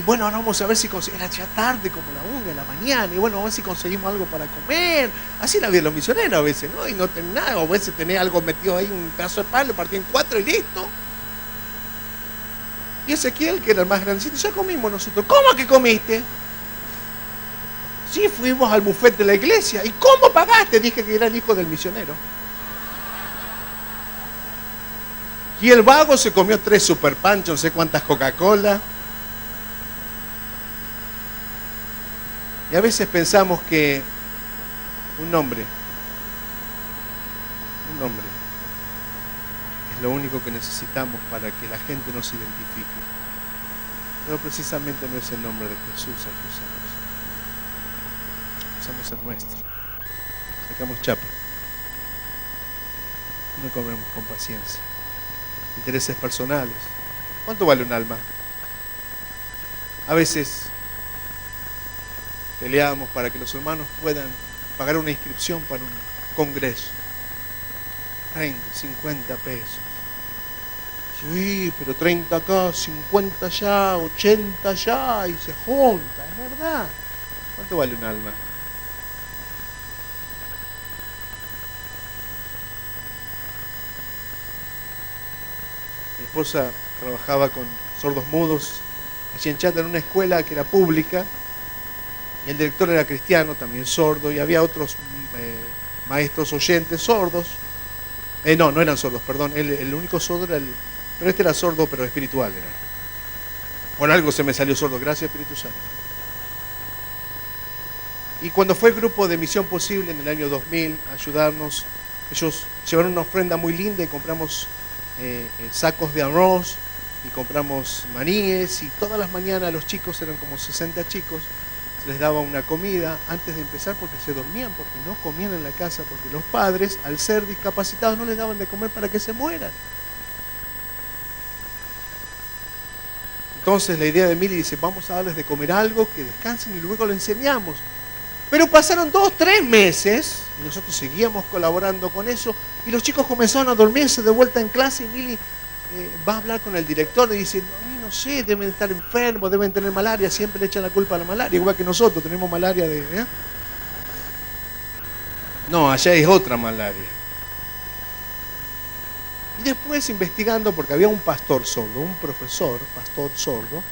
bueno, ahora vamos a ver si conseguimos. Era ya tarde, como la 1 de la mañana. Y bueno, vamos a ver si conseguimos algo para comer. Así la vida de los misioneros a veces, ¿no? Y no tenés nada. O a veces tenés algo metido ahí, un pedazo de pan, lo partí en 4 y listo. Y Ezequiel, que era el más grandecito, ya comimos nosotros. ¿Cómo que comiste? Sí, fuimos al buffet de la iglesia. ¿Y cómo pagaste? Dije que era el hijo del misionero. Y el vago se comió 3 super panchos, no sé cuántas Coca-Cola. Y a veces pensamos que un nombre es lo único que necesitamos para que la gente nos identifique. Pero precisamente no es el nombre de Jesús el que usamos el nuestro. Sacamos chapa. No cobramos con paciencia. Intereses personales. ¿Cuánto vale un alma? A veces peleamos para que los hermanos puedan pagar una inscripción para un congreso. 30, 50 pesos. Sí, pero 30 acá, 50 allá, 80 allá, y se junta, es verdad. ¿Cuánto vale un alma? Mi esposa trabajaba con sordos mudos allí en Chata, en una escuela que era pública, y el director era cristiano, también sordo, y había otros maestros oyentes sordos. No eran sordos, perdón, el único sordo era pero este era sordo, pero espiritual era. Por algo se me salió sordo, gracias Espíritu Santo. Y cuando fue el grupo de Misión Posible en el año 2000 a ayudarnos, ellos llevaron una ofrenda muy linda y compramos sacos de arroz y compramos maníes, y todas las mañanas los chicos, eran como 60 chicos, se les daba una comida antes de empezar porque se dormían, porque no comían en la casa, porque los padres, al ser discapacitados, no les daban de comer para que se mueran. Entonces la idea de Mili dice, vamos a darles de comer algo, que descansen y luego lo enseñamos. Pero pasaron 2, 3 meses y nosotros seguíamos colaborando con eso, y los chicos comenzaron a dormirse de vuelta en clase, y Mili va a hablar con el director y dice, no sé, deben estar enfermos, deben tener malaria, siempre le echan la culpa a la malaria, igual que nosotros tenemos malaria de... No, allá es otra malaria. Y después, investigando, porque había un pastor sordo, un profesor, pastor sordo,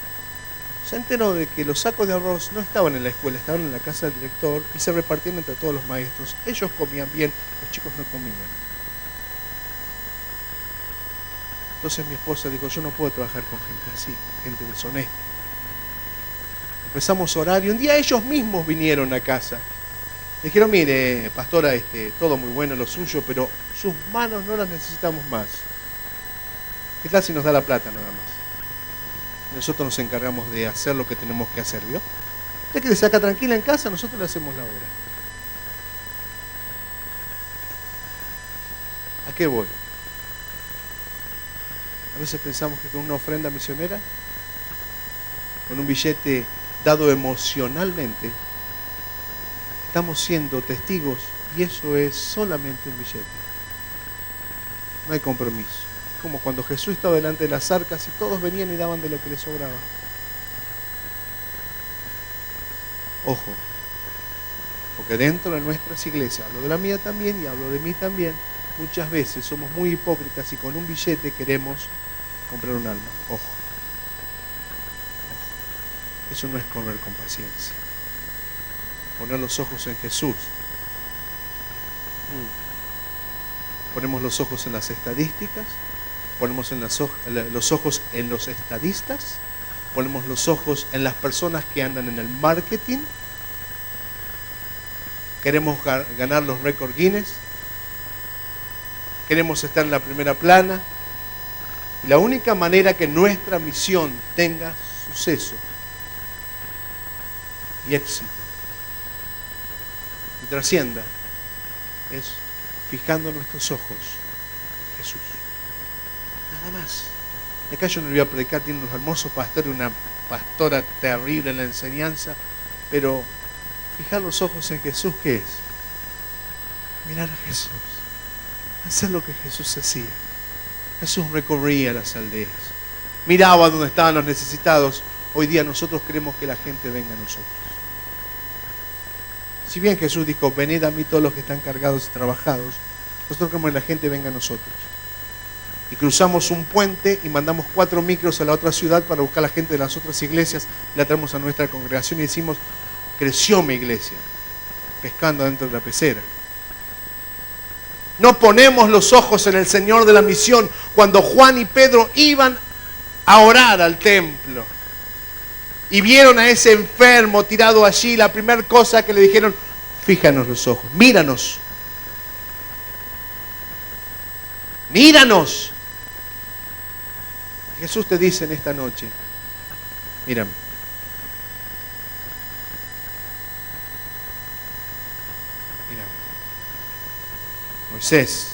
se enteró de que los sacos de arroz no estaban en la escuela, estaban en la casa del director y se repartían entre todos los maestros. Ellos comían bien, los chicos no comían. Entonces mi esposa dijo, yo no puedo trabajar con gente así, gente deshonesta. Empezamos a orar y un día ellos mismos vinieron a casa. Dijeron, mire, pastora, todo muy bueno lo suyo, pero sus manos no las necesitamos más. ¿Qué tal si nos da la plata nada más? Nosotros nos encargamos de hacer lo que tenemos que hacer, ¿vio? Usted que se saca tranquila en casa, nosotros le hacemos la obra. ¿A qué voy? A veces pensamos que con una ofrenda misionera, con un billete dado emocionalmente, estamos siendo testigos, y eso es solamente un billete. No hay compromiso. Es como cuando Jesús estaba delante de las arcas y todos venían y daban de lo que les sobraba. Ojo, porque dentro de nuestras iglesias, hablo de la mía también y hablo de mí también, muchas veces somos muy hipócritas y con un billete queremos comprar un alma. Ojo. Eso no es correr con paciencia. Poner los ojos en Jesús. Ponemos los ojos en las estadísticas, ponemos los ojos en los estadistas, ponemos los ojos en las personas que andan en el marketing. Queremos ganar los récords Guinness, queremos estar en la primera plana. Y la única manera que nuestra misión tenga suceso y éxito y trascienda es fijando nuestros ojos en Jesús. Nada más. Y acá yo no voy a predicar, tiene unos hermosos pastores, una pastora terrible en la enseñanza, pero fijar los ojos en Jesús, ¿qué es? Mirar a Jesús, hacer lo que Jesús hacía. Jesús recorría las aldeas, miraba donde estaban los necesitados. Hoy día nosotros queremos que la gente venga a nosotros. Si bien Jesús dijo, venid a mí todos los que están cargados y trabajados, nosotros queremos que la gente venga a nosotros. Y cruzamos un puente y mandamos 4 micros a la otra ciudad para buscar a la gente de las otras iglesias, la traemos a nuestra congregación y decimos, creció mi iglesia, pescando dentro de la pecera. No ponemos los ojos en el Señor de la misión. Cuando Juan y Pedro iban a orar al templo y vieron a ese enfermo tirado allí, la primera cosa que le dijeron, fíjanos los ojos, míranos. Míranos. Jesús te dice en esta noche, mírame. Mírame. Moisés,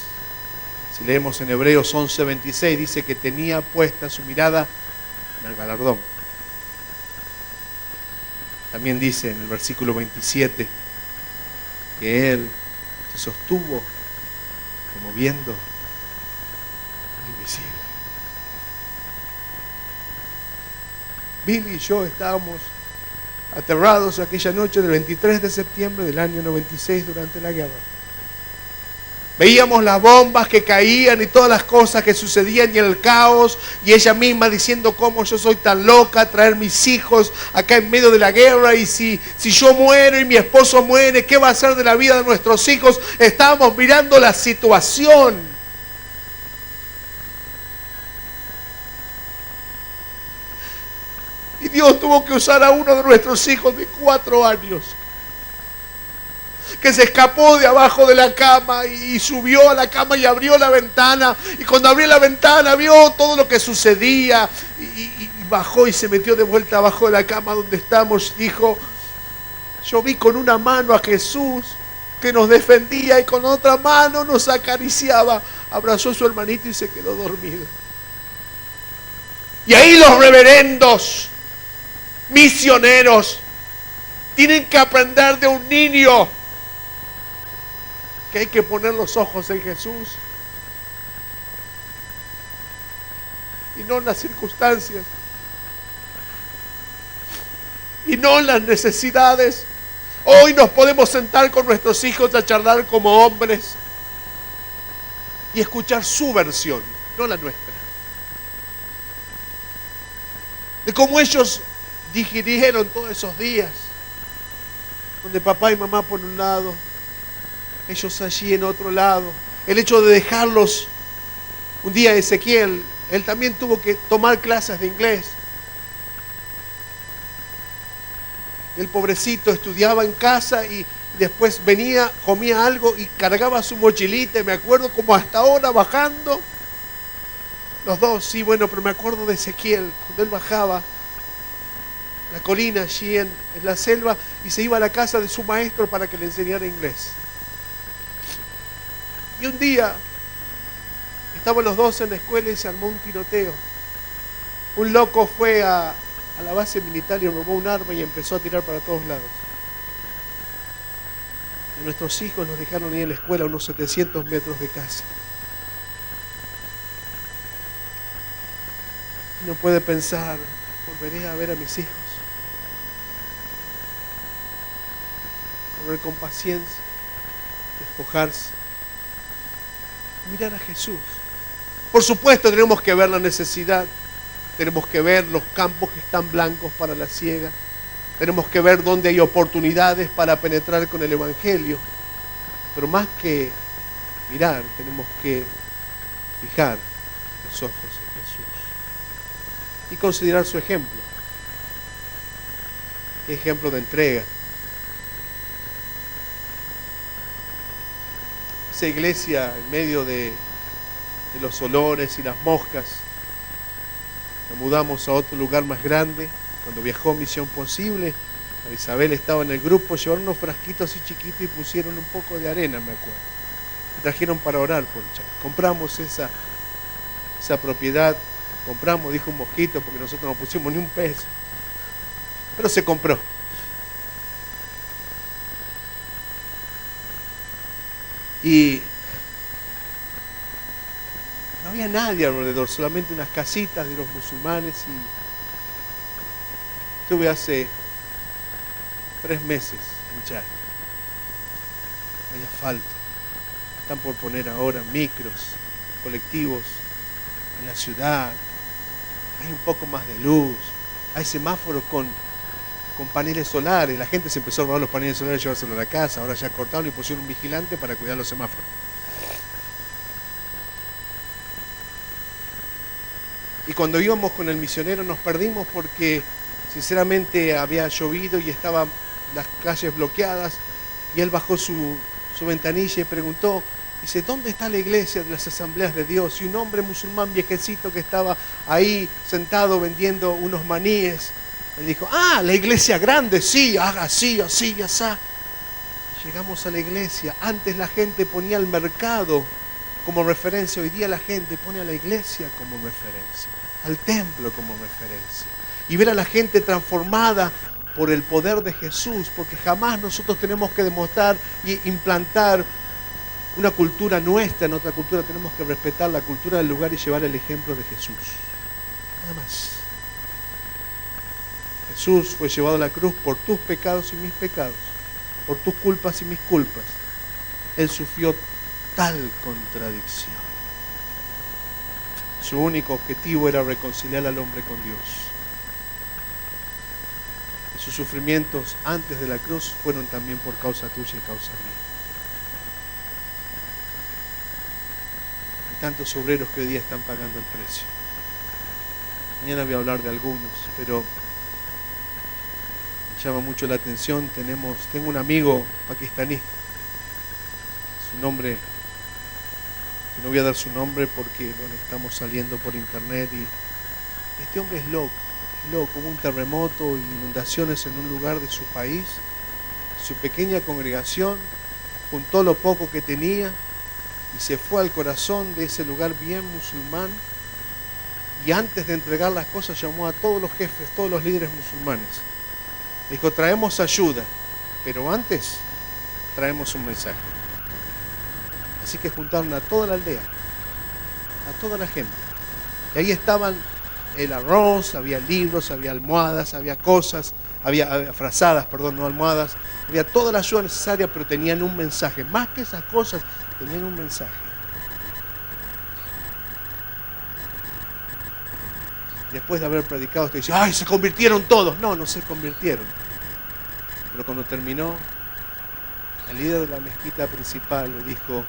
si leemos en Hebreos 11:26, dice que tenía puesta su mirada en el galardón. También dice en el versículo 27 que él se sostuvo como viendo lo invisible. Billy y yo estábamos aterrados aquella noche del 23 de septiembre del año 96 durante la guerra. Veíamos las bombas que caían y todas las cosas que sucedían y el caos, y ella misma diciendo cómo yo soy tan loca, traer mis hijos acá en medio de la guerra, y si yo muero y mi esposo muere, ¿qué va a ser de la vida de nuestros hijos? Estábamos mirando la situación. Y Dios tuvo que usar a uno de nuestros hijos de 4 años. Que se escapó de abajo de la cama y subió a la cama y abrió la ventana. Y cuando abrió la ventana vio todo lo que sucedía. Y bajó y se metió de vuelta abajo de la cama donde estamos. Dijo, yo vi con una mano a Jesús que nos defendía y con otra mano nos acariciaba. Abrazó a su hermanito y se quedó dormido. Y ahí los reverendos, misioneros, tienen que aprender de un niño que hay que poner los ojos en Jesús y no en las circunstancias y no en las necesidades. Hoy nos podemos sentar con nuestros hijos a charlar como hombres y escuchar su versión, no la nuestra, de cómo ellos digirieron todos esos días, donde papá y mamá por un lado, ellos allí en otro lado. El hecho de dejarlos. Un día Ezequiel, él también tuvo que tomar clases de inglés. El pobrecito estudiaba en casa y después venía, comía algo y cargaba su mochilita. Me acuerdo como hasta ahora bajando. Los dos, sí, bueno, pero me acuerdo de Ezequiel, cuando él bajaba la colina allí en la selva y se iba a la casa de su maestro para que le enseñara inglés. Y un día estaban los dos en la escuela y se armó un tiroteo. Un loco fue a la base militar y robó un arma y empezó a tirar para todos lados. Y nuestros hijos los dejaron ir en la escuela a unos 700 metros de casa. Uno puede pensar, volveré a ver a mis hijos. Correr con paciencia, despojarse. Mirar a Jesús. Por supuesto, tenemos que ver la necesidad. Tenemos que ver los campos que están blancos para la siega. Tenemos que ver dónde hay oportunidades para penetrar con el Evangelio. Pero más que mirar, tenemos que fijar los ojos en Jesús y considerar su ejemplo. Qué ejemplo de entrega. Esa iglesia en medio de los olores y las moscas. Nos mudamos a otro lugar más grande. Cuando viajó Misión Posible, Isabel estaba en el grupo, llevaron unos frasquitos así chiquitos y pusieron un poco de arena, me acuerdo. Y trajeron para orar por Chad. Compramos esa propiedad, dijo un mosquito, porque nosotros no pusimos ni un peso. Pero se compró. Y no había nadie alrededor, solamente unas casitas de los musulmanes. Y estuve hace 3 meses en Chad. Hay asfalto. Están por poner ahora micros, colectivos en la ciudad. Hay un poco más de luz. Hay semáforos con paneles solares. La gente se empezó a robar los paneles solares y llevárselos a la casa. Ahora ya cortaron y pusieron un vigilante para cuidar los semáforos. Y cuando íbamos con el misionero nos perdimos porque sinceramente había llovido y estaban las calles bloqueadas. Y él bajó su ventanilla y preguntó, dice, ¿dónde está la iglesia de las Asambleas de Dios? Y un hombre musulmán viejecito que estaba ahí sentado vendiendo unos maníes, él dijo, la iglesia grande, sí, haga así, así, así. Llegamos a la iglesia. Antes la gente ponía el mercado como referencia. Hoy día la gente pone a la iglesia como referencia, al templo como referencia. Y ver a la gente transformada por el poder de Jesús, porque jamás nosotros tenemos que demostrar y implantar una cultura nuestra en otra cultura. Tenemos que respetar la cultura del lugar y llevar el ejemplo de Jesús. Nada más. Jesús fue llevado a la cruz por tus pecados y mis pecados, por tus culpas y mis culpas. Él sufrió tal contradicción. Su único objetivo era reconciliar al hombre con Dios. Y sus sufrimientos antes de la cruz fueron también por causa tuya y causa mía. Hay tantos obreros que hoy día están pagando el precio. Mañana voy a hablar de algunos, pero me llama mucho la atención. Tengo un amigo pakistaní. Su nombre, que no voy a dar su nombre porque estamos saliendo por internet, y este hombre es loco. Hubo un terremoto y inundaciones en un lugar de su país. Su pequeña congregación juntó lo poco que tenía y se fue al corazón de ese lugar bien musulmán, y antes de entregar las cosas llamó a todos los jefes, todos los líderes musulmanes. Dijo, traemos ayuda, pero antes traemos un mensaje. Así que juntaron a toda la aldea, a toda la gente. Y ahí estaban el arroz, había libros, había almohadas, había cosas, había frazadas, no almohadas. Había toda la ayuda necesaria, pero tenían un mensaje. Más que esas cosas, tenían un mensaje. Después de haber predicado, usted dice, ¡ay, se convirtieron todos! No se convirtieron. Pero cuando terminó, el líder de la mezquita principal le dijo,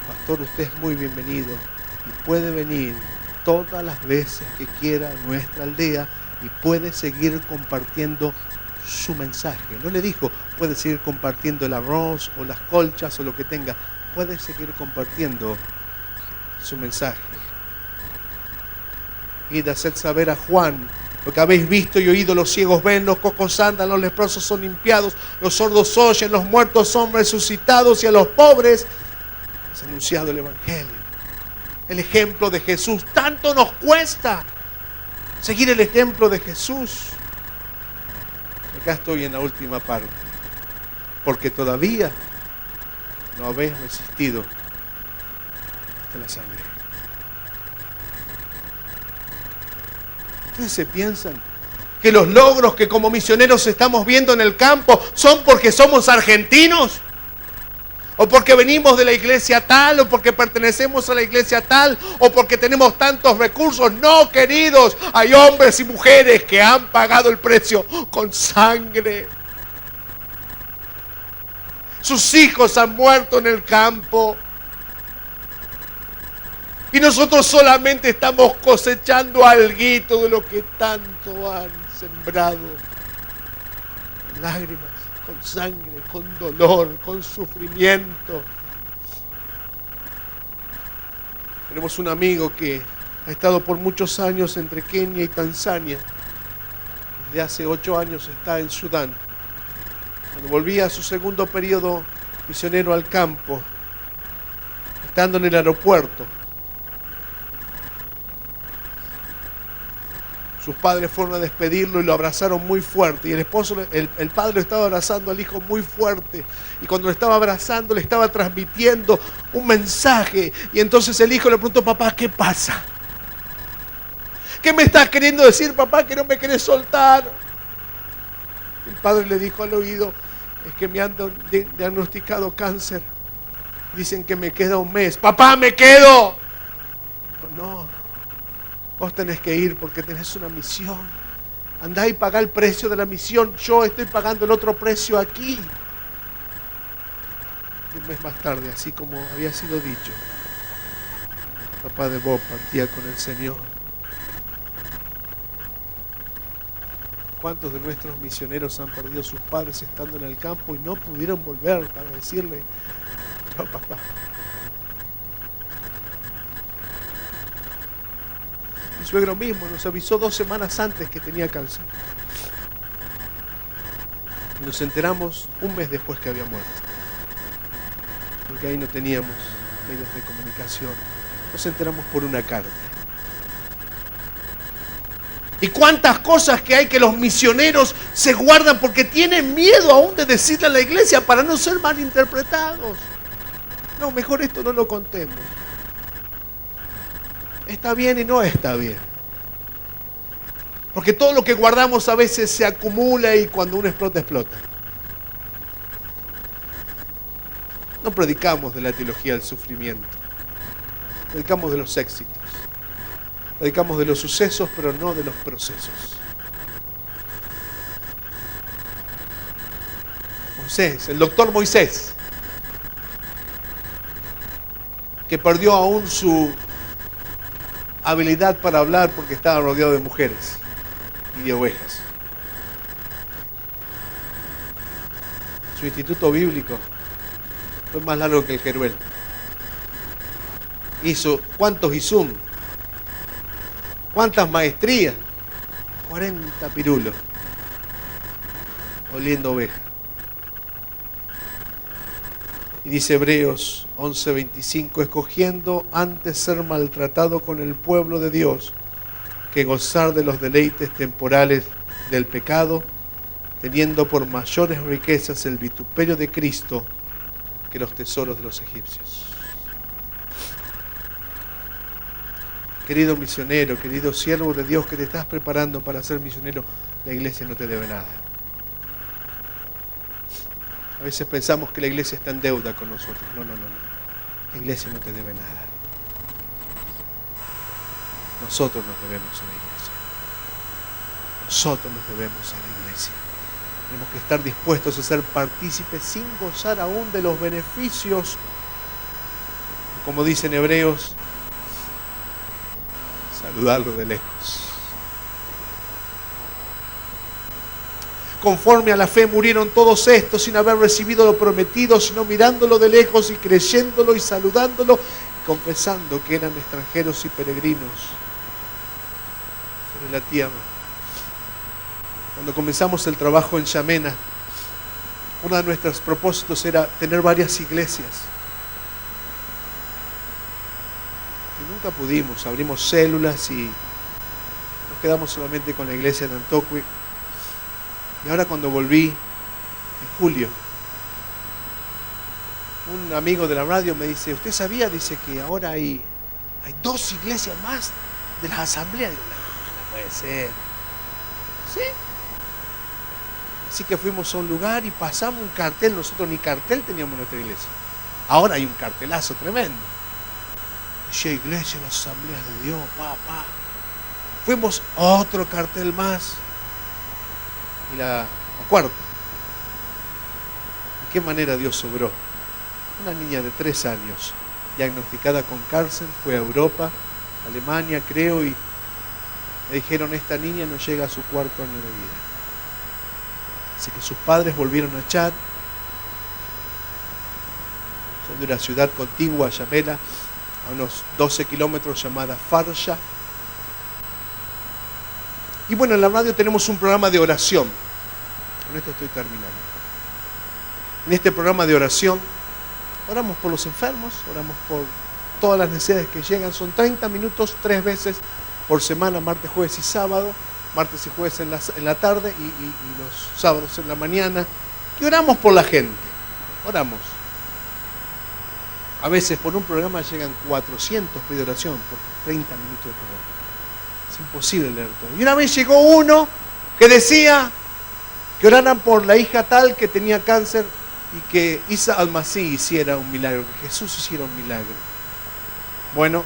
pastor, usted es muy bienvenido y puede venir todas las veces que quiera a nuestra aldea y puede seguir compartiendo su mensaje. No le dijo, puede seguir compartiendo el arroz o las colchas o lo que tenga. Puede seguir compartiendo su mensaje. Id a hacer saber a Juan lo que habéis visto y oído: los ciegos ven, los cojos andan, los leprosos son limpiados, los sordos oyen, los muertos son resucitados, y a los pobres es anunciado el Evangelio. El ejemplo de Jesús. Tanto nos cuesta seguir el ejemplo de Jesús. Acá estoy en la última parte, porque todavía no habéis resistido a la sangre. ¿Ustedes se piensan que los logros que como misioneros estamos viendo en el campo son porque somos argentinos? o porque venimos de la iglesia tal, o porque pertenecemos a la iglesia tal, o porque tenemos tantos recursos. No, queridos, hay hombres y mujeres que han pagado el precio con sangre. Sus hijos han muerto en el campo. Y nosotros solamente estamos cosechando alguito de lo que tanto han sembrado. Con lágrimas, con sangre, con dolor, con sufrimiento. Tenemos un amigo que ha estado por muchos años entre Kenia y Tanzania. Desde hace 8 años está en Sudán. Cuando volvía a su segundo periodo misionero al campo, estando en el aeropuerto, sus padres fueron a despedirlo y lo abrazaron muy fuerte. Y el padre lo estaba abrazando al hijo muy fuerte. Y cuando lo estaba abrazando, le estaba transmitiendo un mensaje. Y entonces el hijo le preguntó: papá, ¿qué pasa? ¿Qué me estás queriendo decir, papá, que no me querés soltar? El padre le dijo al oído: es que me han diagnosticado cáncer. Dicen que me queda un mes. ¡Papá, me quedo! No. Vos tenés que ir porque tenés una misión. Andá y pagá el precio de la misión. Yo estoy pagando el otro precio aquí. Y un mes más tarde, así como había sido dicho, papá de Bob partía con el Señor. ¿Cuántos de nuestros misioneros han perdido a sus padres estando en el campo y no pudieron volver para decirle: no, papá? Mi suegro mismo nos avisó 2 semanas antes que tenía cáncer. Y nos enteramos un mes después que había muerto. Porque ahí no teníamos medios de comunicación. Nos enteramos por una carta. Y cuántas cosas que hay que los misioneros se guardan porque tienen miedo aún de decirle a la iglesia para no ser malinterpretados. No, mejor esto no lo contemos. Está bien y no está bien. Porque todo lo que guardamos a veces se acumula y cuando uno explota, explota. No predicamos de la teología del sufrimiento. Predicamos de los éxitos. Predicamos de los sucesos, pero no de los procesos. Moisés, el doctor Moisés, que perdió aún su habilidad para hablar porque estaba rodeado de mujeres y de ovejas. Su instituto bíblico fue más largo que el Jeruel. Hizo cuántos Izum, cuántas maestrías, 40 pirulos, oliendo oveja. Y dice Hebreos 11:25, escogiendo antes ser maltratado con el pueblo de Dios que gozar de los deleites temporales del pecado, teniendo por mayores riquezas el vituperio de Cristo que los tesoros de los egipcios. Querido misionero, querido siervo de Dios que te estás preparando para ser misionero, la iglesia no te debe nada. A veces pensamos que la iglesia está en deuda con nosotros. No. La iglesia no te debe nada. Nosotros nos debemos a la iglesia. Nosotros nos debemos a la iglesia. Tenemos que estar dispuestos a ser partícipes sin gozar aún de los beneficios. Como dicen Hebreos, saludarlo de lejos. Conforme a la fe murieron todos estos sin haber recibido lo prometido, sino mirándolo de lejos y creyéndolo y saludándolo y confesando que eran extranjeros y peregrinos sobre la tierra. Cuando comenzamos el trabajo en Yamena, uno de nuestros propósitos era tener varias iglesias. Y nunca pudimos, abrimos células y nos quedamos solamente con la iglesia de Antocui. Y ahora cuando volví, en julio, un amigo de la radio me dice, ¿usted sabía? Dice que ahora hay 2 iglesias más de las asambleas. Digo, no puede ser. ¿Sí? Así que fuimos a un lugar y pasamos un cartel. Nosotros ni cartel teníamos en nuestra iglesia. Ahora hay un cartelazo tremendo. Dice Iglesia, las asambleas de Dios, papá. Fuimos otro cartel más. Y la cuarta. ¿De qué manera Dios obró? Una niña de 3 años, diagnosticada con cáncer, fue a Europa, Alemania creo, y me dijeron, esta niña no llega a su 4º año de vida. Así que sus padres volvieron a Chad. Son de una ciudad contigua, Yamela, a unos 12 kilómetros, llamada Farsha. Y bueno, en la radio tenemos un programa de oración. Con esto estoy terminando. En este programa de oración, oramos por los enfermos, oramos por todas las necesidades que llegan. Son 30 minutos, 3 veces por semana, martes, jueves y sábado. Martes y jueves en la tarde y los sábados en la mañana. Y oramos por la gente. Oramos. A veces por un programa llegan 400 pedidos de oración por 30 minutos de programa. Es imposible leer todo. Y una vez llegó uno que decía que oraran por la hija tal que tenía cáncer y que Isa al-Masih hiciera un milagro, que Jesús hiciera un milagro. Bueno,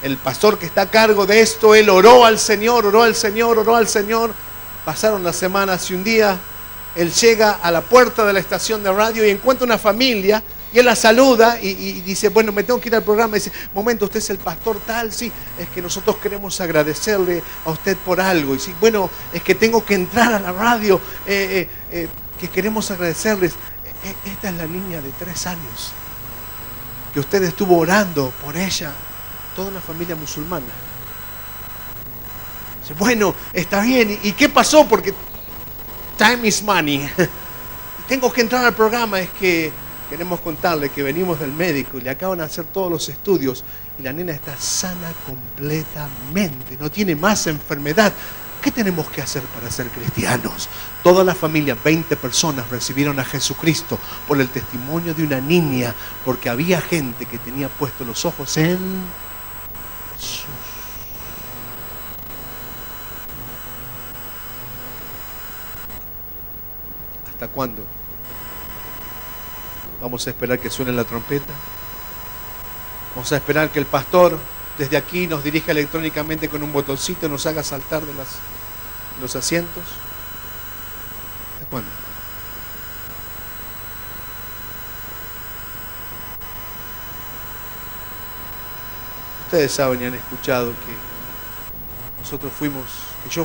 el pastor que está a cargo de esto, él oró al Señor, oró al Señor, oró al Señor. Pasaron las semanas y un día él llega a la puerta de la estación de radio y encuentra una familia. Y él la saluda y dice, bueno, me tengo que ir al programa. Y dice, momento, ¿usted es el pastor tal? Sí, es que nosotros queremos agradecerle a usted por algo. Y dice, bueno, es que tengo que entrar a la radio, que queremos agradecerles. Esta es la niña de 3 años, que usted estuvo orando por ella, toda una familia musulmana. Dice, bueno, está bien, ¿y qué pasó? Porque time is money. Tengo que entrar al programa, es que queremos contarle que venimos del médico y le acaban de hacer todos los estudios y la nena está sana completamente, no tiene más enfermedad. ¿Qué tenemos que hacer para ser cristianos? Toda la familia, 20 personas, recibieron a Jesucristo por el testimonio de una niña, porque había gente que tenía puestos los ojos en Jesús. ¿Hasta cuándo? Vamos a esperar que suene la trompeta. Vamos a esperar que el pastor desde aquí nos dirija electrónicamente con un botoncito y nos haga saltar de los asientos. ¿Hasta cuándo? Ustedes saben y han escuchado que nosotros fuimos, que yo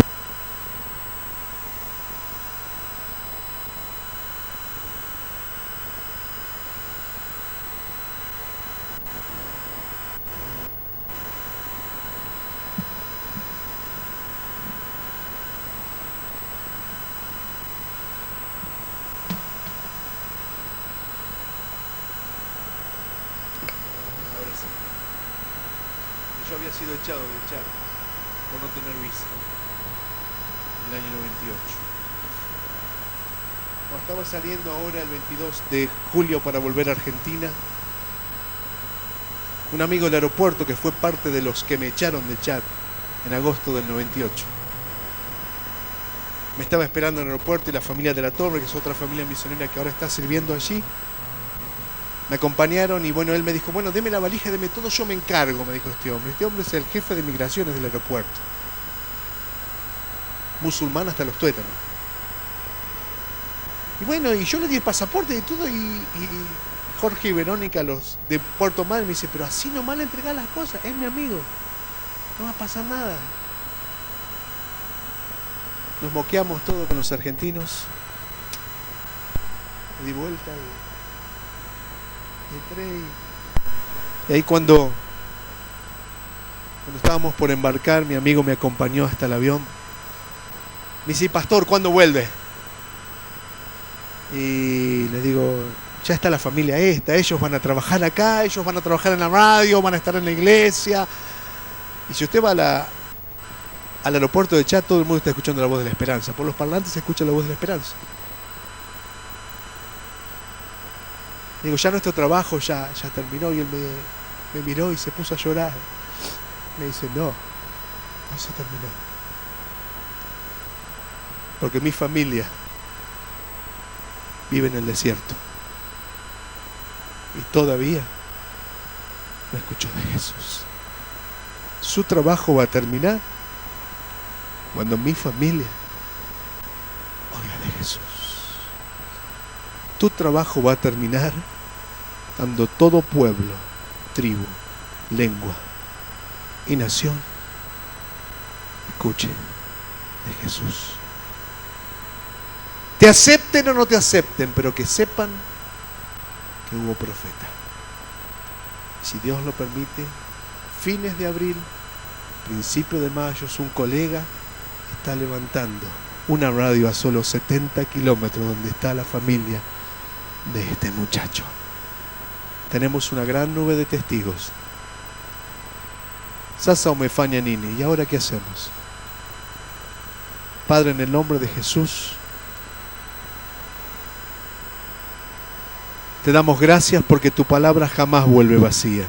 había sido echado de Chad por no tener visa en el año 98. Cuando estaba saliendo ahora el 22 de julio para volver a Argentina, un amigo del aeropuerto que fue parte de los que me echaron de Chad en agosto del 98 me estaba esperando en el aeropuerto, y la familia de la Torre, que es otra familia misionera que ahora está sirviendo allí, me acompañaron. Y bueno, él me dijo, bueno, deme la valija, deme todo, yo me encargo, me dijo este hombre. Este hombre es el jefe de migraciones del aeropuerto, musulmán hasta los tuétanos. Y bueno, y yo le di el pasaporte y todo, y Jorge y Verónica, los de Puerto Madryn, me dice, pero así nomás le entregás las cosas, es mi amigo, no va a pasar nada. Nos moqueamos todo con los argentinos. Me di vuelta y entré. Y ahí cuando estábamos por embarcar, mi amigo me acompañó hasta el avión. Me dice, pastor, ¿cuándo vuelve? Y le digo, ya está la familia esta, ellos van a trabajar acá, ellos van a trabajar en la radio, van a estar en la iglesia. Y si usted va al aeropuerto de Chad, todo el mundo está escuchando la voz de la esperanza. Por los parlantes se escucha la voz de la esperanza. Digo, ya nuestro trabajo ya terminó. Y él me miró y se puso a llorar. Me dice, no se terminó. Porque mi familia vive en el desierto. y todavía no escuchó de Jesús. Su trabajo va a terminar cuando mi familia oiga de Jesús. Tu trabajo va a terminar cuando todo pueblo, tribu, lengua y nación escuche de Jesús. Te acepten o no te acepten, pero que sepan que hubo profeta. Si Dios lo permite, fines de abril, principio de mayo, un colega está levantando una radio a solo 70 kilómetros donde está la familia de este muchacho. Tenemos una gran nube de testigos. Sasa Omefania Nini. ¿Y ahora qué hacemos? Padre, en el nombre de Jesús, te damos gracias porque tu palabra jamás vuelve vacía.